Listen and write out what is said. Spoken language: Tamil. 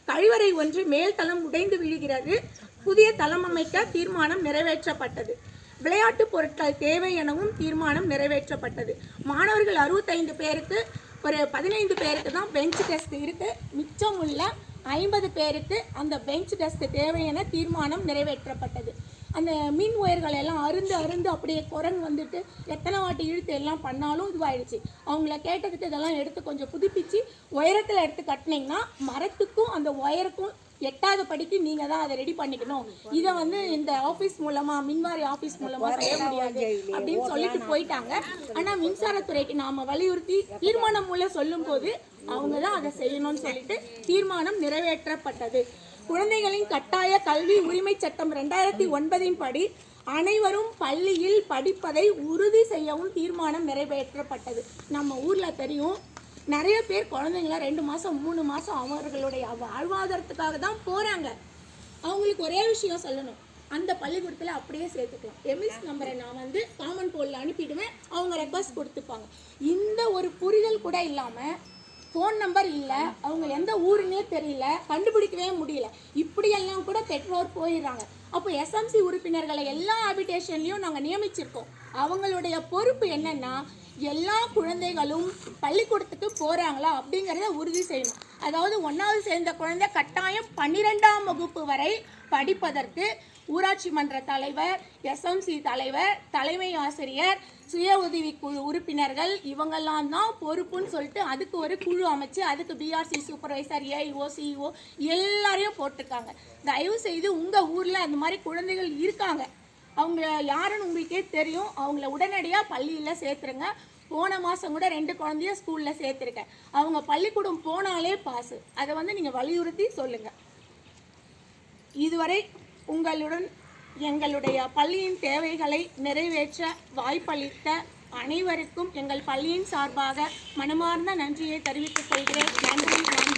கழிவறை ஒன்று மேல் தளம் உடைந்து விழுகிறது. புதிய தளம் அமைக்க தீர்மானம் நிறைவேற்றப்பட்டது. விளையாட்டு பொருட்கள் தேவை எனவும் தீர்மானம் நிறைவேற்றப்பட்டது. மாணவர்கள் 65 பேருக்கு ஒரு 15 பேருக்கு தான் பெஞ்ச் டெஸ்க் இருக்குது. மிச்சம் உள்ள 50 பேருக்கு அந்த பெஞ்ச் டெஸ்க் தேவை என தீர்மானம் நிறைவேற்றப்பட்டது. அந்த மின் ஒயர்கள் எல்லாம் அருந்து அப்படியே குரங்கு வந்துட்டு எத்தனை வாட்டி இழுத்து எல்லாம் பண்ணாலும் இதுவாயிடுச்சு. அவங்கள கேட்டதுக்கு இதெல்லாம் எடுத்து கொஞ்சம் புதுப்பிச்சு உயரத்தில் எடுத்து கட்டினீங்கன்னா மரத்துக்கும் அந்த ஒயருக்கும் எட்டாவது படிக்கு நீங்கள் தான் அதை ரெடி பண்ணிக்கணும். இதை இந்த ஆஃபீஸ் மூலமாக மின்வாரி ஆஃபீஸ் மூலமாக செய்ய முடியாது அப்படின்னு சொல்லிட்டு போயிட்டாங்க. ஆனால் மின்சாரத்துறைக்கு நாம் வலியுறுத்தி தீர்மானம் மூலம் சொல்லும்போது அவங்க தான் அதை செய்யணும்னு சொல்லிட்டு தீர்மானம் நிறைவேற்றப்பட்டது. குழந்தைகளின் கட்டாய கல்வி உரிமை சட்டம் 2009 படி அனைவரும் பள்ளியில் படிப்பதை உறுதி செய்யவும் தீர்மானம் நிறைவேற்றப்பட்டது. நம்ம ஊரில் தெரியும், நிறைய பேர் குழந்தைங்கள 2 மாதம் 3 மாதம் அவர்களுடைய வாழ்வாதாரத்துக்காக தான் போகிறாங்க. அவங்களுக்கு ஒரே விஷயம் சொல்லணும், அந்த பள்ளிக்கூடத்தில் அப்படியே சேர்த்துக்கலாம். எம்எஸ் நம்பரை நான் காமன் போலில் அனுப்பிடுவேன், அவங்க ரெக்வஸ்ட் கொடுத்துப்பாங்க. இந்த ஒரு புரிதல் கூட இல்லாமல் ஃபோன் நம்பர் இல்லை, அவங்க எந்த ஊருன்னே தெரியல, கண்டுபிடிக்கவே முடியல, இப்படியெல்லாம் கூட பெற்றோர் போயிடுறாங்க. அப்போ எஸ்எம்சி உறுப்பினர்களை எல்லா ஹாபிடேஷன்லையும் நாங்கள் நியமிச்சிருக்கோம். அவங்களுடைய பொறுப்பு என்னென்னா எல்லா குழந்தைகளும் பள்ளிக்கூடத்துக்கு போகிறாங்களா அப்படிங்கிறத உறுதி செய்யணும். அதாவது 1வது சேர்ந்த குழந்தை கட்டாயம் 12ஆம் வகுப்பு வரை படிப்பதற்கு ஊராட்சி மன்ற தலைவர், எஸ்எம்சி தலைவர், தலைமை ஆசிரியர், சுய உதவி குழு உறுப்பினர்கள் இவங்கெல்லாம் தான் பொறுப்புன்னு சொல்லிட்டு அதுக்கு ஒரு குழு அமைச்சு அதுக்கு பிஆர்சி சூப்பர்வைசர், ஏஇஓ, சிஇஓ எல்லாரையும் போட்டிருக்காங்க. தயவு செய்து உங்கள் ஊரில் அந்த மாதிரி குழந்தைகள் இருக்காங்க, அவங்க யாருன்னு உங்களுக்கே தெரியும், அவங்கள உடனடியாக பள்ளியில் சேர்த்துருங்க. போன மாதம் கூட 2 குழந்தைய ஸ்கூலில் சேர்த்துருக்கேன். அவங்க பள்ளிக்கூடம் போனாலே பாஸு. அதை நீங்கள் வலியுறுத்தி சொல்லுங்கள். இதுவரை உங்களுடன் எங்களுடைய பள்ளியின் தேவைகளை நிறைவேற்ற வாய்ப்பளித்த அனைவருக்கும் எங்கள் பள்ளியின் சார்பாக மனமார்ந்த நன்றியை தெரிவித்துக் கொள்கிறேன். நன்றி.